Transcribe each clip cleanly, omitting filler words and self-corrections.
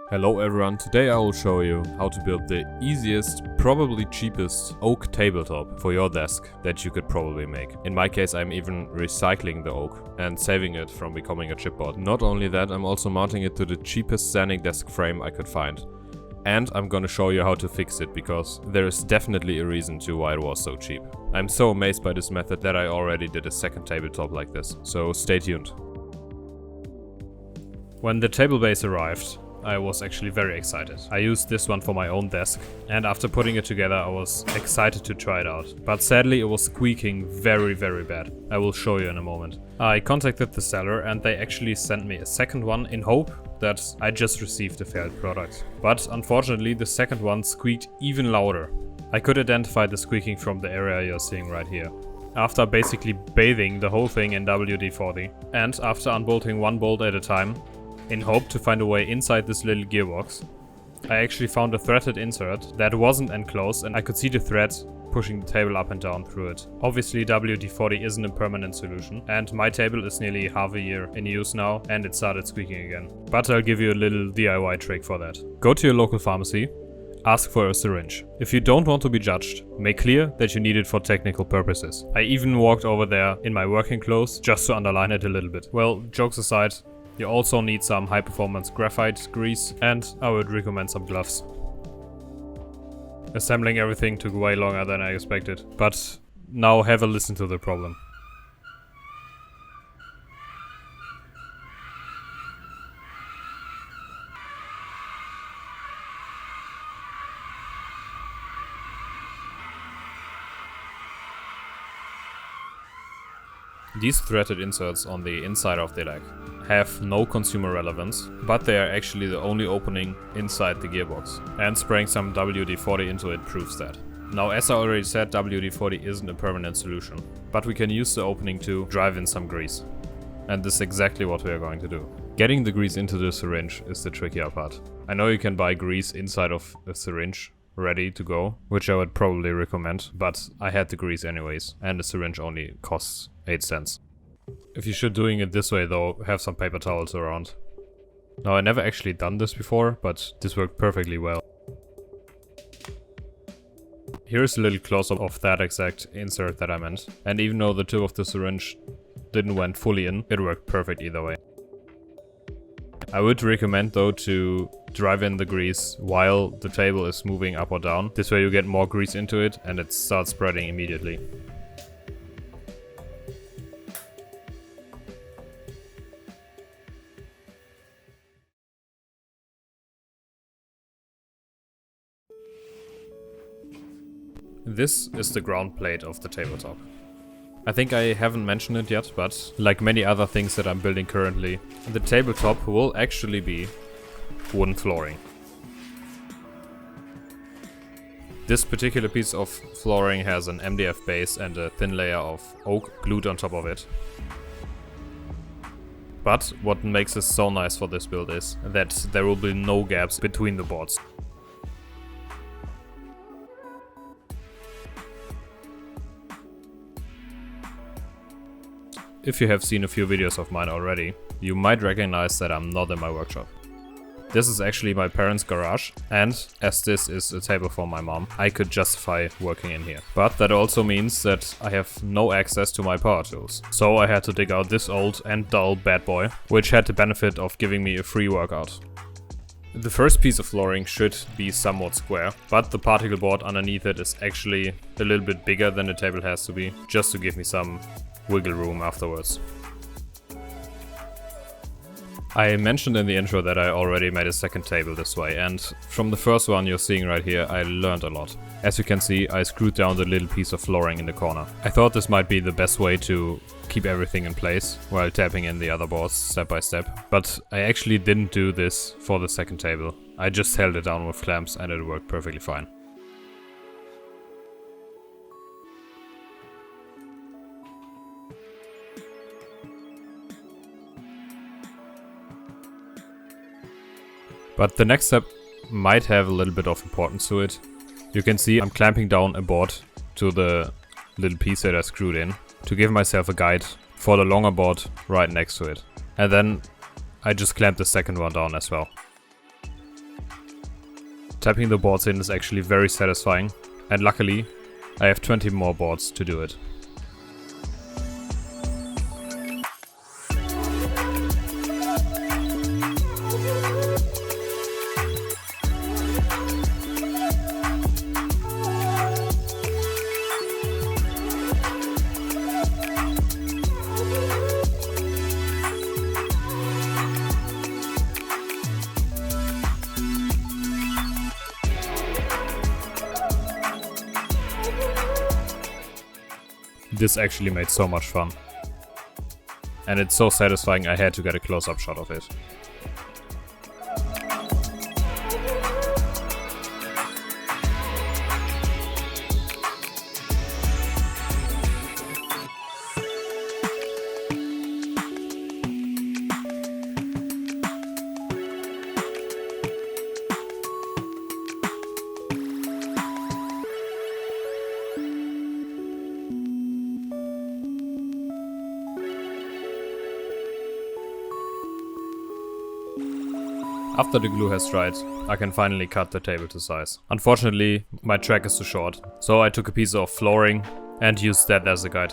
Hello everyone, today I will show you how to build the easiest, probably cheapest oak tabletop for your desk that you could probably make. In my case, I'm even recycling the oak and saving it from becoming a chipboard. Not only that, I'm also mounting it to the cheapest standing desk frame I could find. And I'm gonna show you how to fix it, because there is definitely a reason to why it was so cheap. I'm so amazed by this method that I already did a second tabletop like this, so stay tuned. When the table base arrived, I was actually very excited. I used this one for my own desk, and after putting it together I was excited to try it out. But sadly it was squeaking very bad. I will show you in a moment. I contacted the seller and they actually sent me a second one in hope that I just received a failed product. But unfortunately the second one squeaked even louder. I could identify the squeaking from the area you're seeing right here. After basically bathing the whole thing in WD-40 and after unbolting one bolt at a time, in hope to find a way inside this little gearbox, I actually found a threaded insert that wasn't enclosed and I could see the thread pushing the table up and down through it. Obviously WD-40 isn't a permanent solution and my table is nearly half a year in use now and it started squeaking again. But I'll give you a little DIY trick for that. Go to your local pharmacy, ask for a syringe. If you don't want to be judged, make clear that you need it for technical purposes. I even walked over there in my working clothes just to underline it a little bit. Well, jokes aside, you also need some high performance graphite grease and I would recommend some gloves. Assembling everything took way longer than I expected, but now have a listen to the problem. These threaded inserts on the inside of the leg have no consumer relevance, but they are actually the only opening inside the gearbox. And spraying some WD-40 into it proves that. Now, as I already said, WD-40 isn't a permanent solution, but we can use the opening to drive in some grease. And this is exactly what we are going to do. Getting the grease into the syringe is the trickier part. I know you can buy grease inside of a syringe ready to go, which I would probably recommend, but I had the grease anyways, and the syringe only costs 8 cents. If you should doing it this way though, have some paper towels around. Now, I never actually done this before, but this worked perfectly well. Here's a little close-up of that exact insert that I meant, and even though the tip of the syringe didn't went fully in, it worked perfect either way. I would recommend though to drive in the grease while the table is moving up or down. This way you get more grease into it and it starts spreading immediately. This is the ground plate of the tabletop. I think I haven't mentioned it yet, but like many other things that I'm building currently, the tabletop will actually be wooden flooring. This particular piece of flooring has an MDF base and a thin layer of oak glued on top of it. But what makes this so nice for this build is that there will be no gaps between the boards. If you have seen a few videos of mine already, you might recognize that I'm not in my workshop. This is actually my parents' garage, and as this is a table for my mom, I could justify working in here. But that also means that I have no access to my power tools. So I had to dig out this old and dull bad boy, which had the benefit of giving me a free workout. The first piece of flooring should be somewhat square, but the particle board underneath it is actually a little bit bigger than the table has to be, just to give me some wiggle room afterwards. I mentioned in the intro that I already made a second table this way, and from the first one you're seeing right here, I learned a lot. As you can see, I screwed down the little piece of flooring in the corner. I thought this might be the best way to keep everything in place while tapping in the other boards step by step, but I actually didn't do this for the second table. I just held it down with clamps and it worked perfectly fine. But the next step might have a little bit of importance to it. You can see I'm clamping down a board to the little piece that I screwed in to give myself a guide for the longer board right next to it. And then I just clamped the second one down as well. Tapping the boards in is actually very satisfying, and luckily I have 20 more boards to do it. This actually made so much fun. And it's so satisfying I had to get a close-up shot of it. After the glue has dried, I can finally cut the table to size. Unfortunately, my track is too short, so I took a piece of flooring and used that as a guide.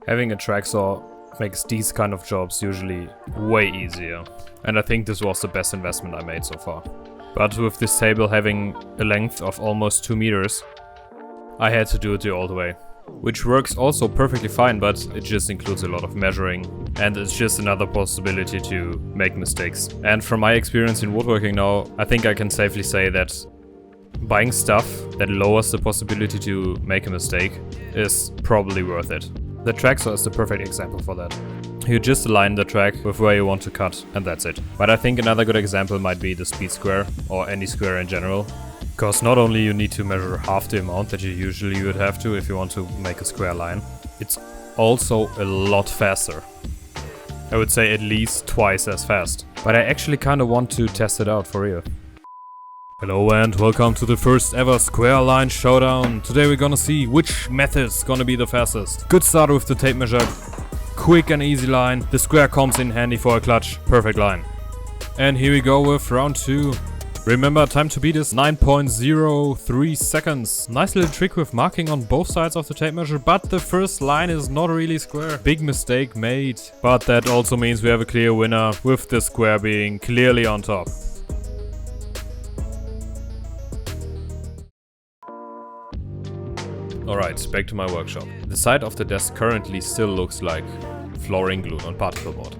Having a track saw makes these kind of jobs usually way easier, and I think this was the best investment I made so far. But with this table having a length of almost 2 meters, I had to do it the old way. Which works also perfectly fine, but it just includes a lot of measuring, and it's just another possibility to make mistakes. And from my experience in woodworking now, I think I can safely say that buying stuff that lowers the possibility to make a mistake is probably worth it. The track saw is the perfect example for that. You just align the track with where you want to cut, and that's it. But I think another good example might be the speed square, or any square in general. Because not only you need to measure half the amount that you usually would have to if you want to make a square line, it's also a lot faster. I would say at least twice as fast. But I actually kind of want to test it out for real. Hello and welcome to the first ever square line showdown. Today we're gonna see which method's gonna be the fastest. Good start with the tape measure. Quick and easy line. The square comes in handy for a clutch. Perfect line. And here we go with round 2. Remember, time to beat is 9.03 seconds. Nice little trick with marking on both sides of the tape measure, but the first line is not really square. Big mistake made. But that also means we have a clear winner, with the square being clearly on top. Alright, back to my workshop. The side of the desk currently still looks like flooring glued on particle board.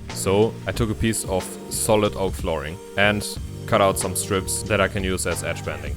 So I took a piece of solid oak flooring and cut out some strips that I can use as edge banding.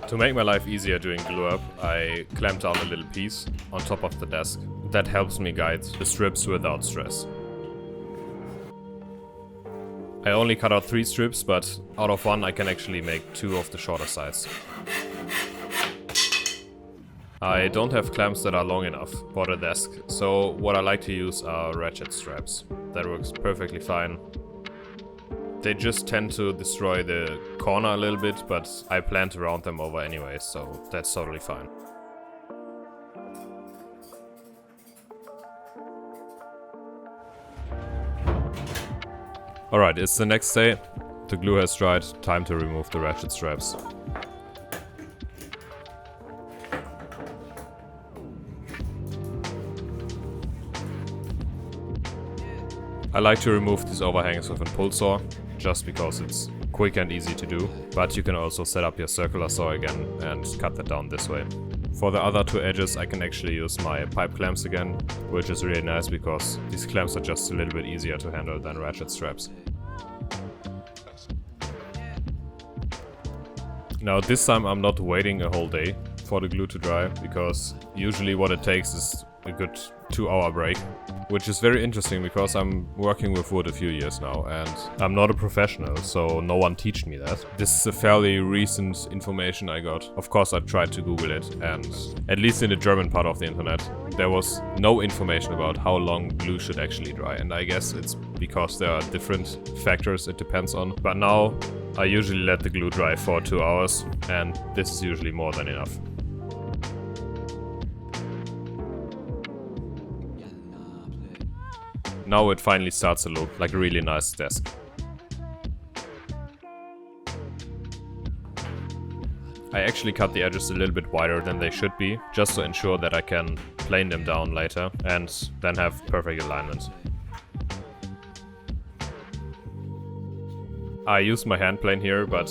To make my life easier doing glue up, I clamped down a little piece on top of the desk. That helps me guide the strips without stress. I only cut out 3 strips, but out of 1 I can actually make 2 of the shorter sides. I don't have clamps that are long enough for the desk, so what I like to use are ratchet straps. That works perfectly fine. They just tend to destroy the corner a little bit, but I plan to round them over anyway, so that's totally fine. Alright, it's the next day. The glue has dried, time to remove the ratchet straps. I like to remove these overhangs with a pull saw, just because it's quick and easy to do, but you can also set up your circular saw again and cut that down this way. For the other 2 edges I can actually use my pipe clamps again, which is really nice because these clamps are just a little bit easier to handle than ratchet straps. Now this time I'm not waiting a whole day for the glue to dry, because usually what it takes is a good 2-hour break, which is very interesting because I'm working with wood a few years now and I'm not a professional, so no one taught me that. This is a fairly recent information I got. Of course, I tried to Google it, and at least in the German part of the internet, there was no information about how long glue should actually dry, and I guess it's because there are different factors it depends on. But now I usually let the glue dry for 2 hours, and this is usually more than enough. Now it finally starts to look like a really nice desk. I actually cut the edges a little bit wider than they should be, just to ensure that I can plane them down later and then have perfect alignment. I used my hand plane here, but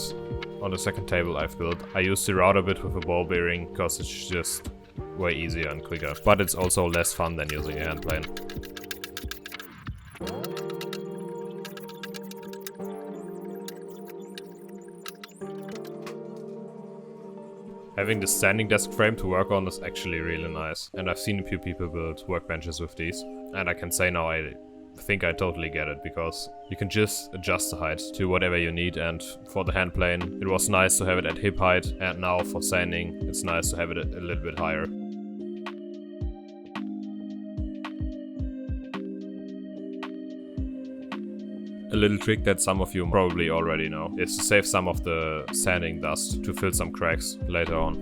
on the second table I've built, I used the router bit with a ball bearing because it's just way easier and quicker. But it's also less fun than using a hand plane. Having the standing desk frame to work on is actually really nice, and I've seen a few people build workbenches with these, and I can say now I think I totally get it, because you can just adjust the height to whatever you need, and for the hand plane it was nice to have it at hip height, and now for sanding it's nice to have it a little bit higher. A little trick that some of you probably already know is to save some of the sanding dust to fill some cracks later on.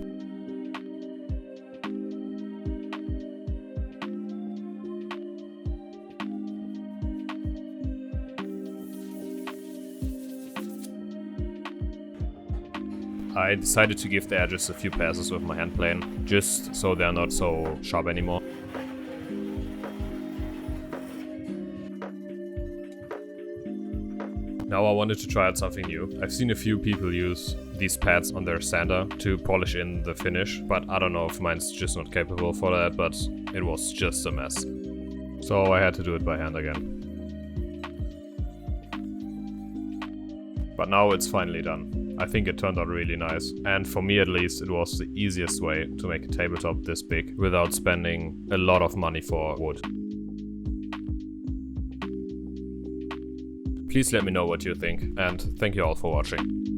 I decided to give the edges a few passes with my hand plane, just so they're not so sharp anymore. Now I wanted to try out something new. I've seen a few people use these pads on their sander to polish in the finish, but I don't know if mine's just not capable for that, but it was just a mess. So I had to do it by hand again. But now it's finally done. I think it turned out really nice, and for me at least it was the easiest way to make a tabletop this big without spending a lot of money for wood. Please let me know what you think, and thank you all for watching.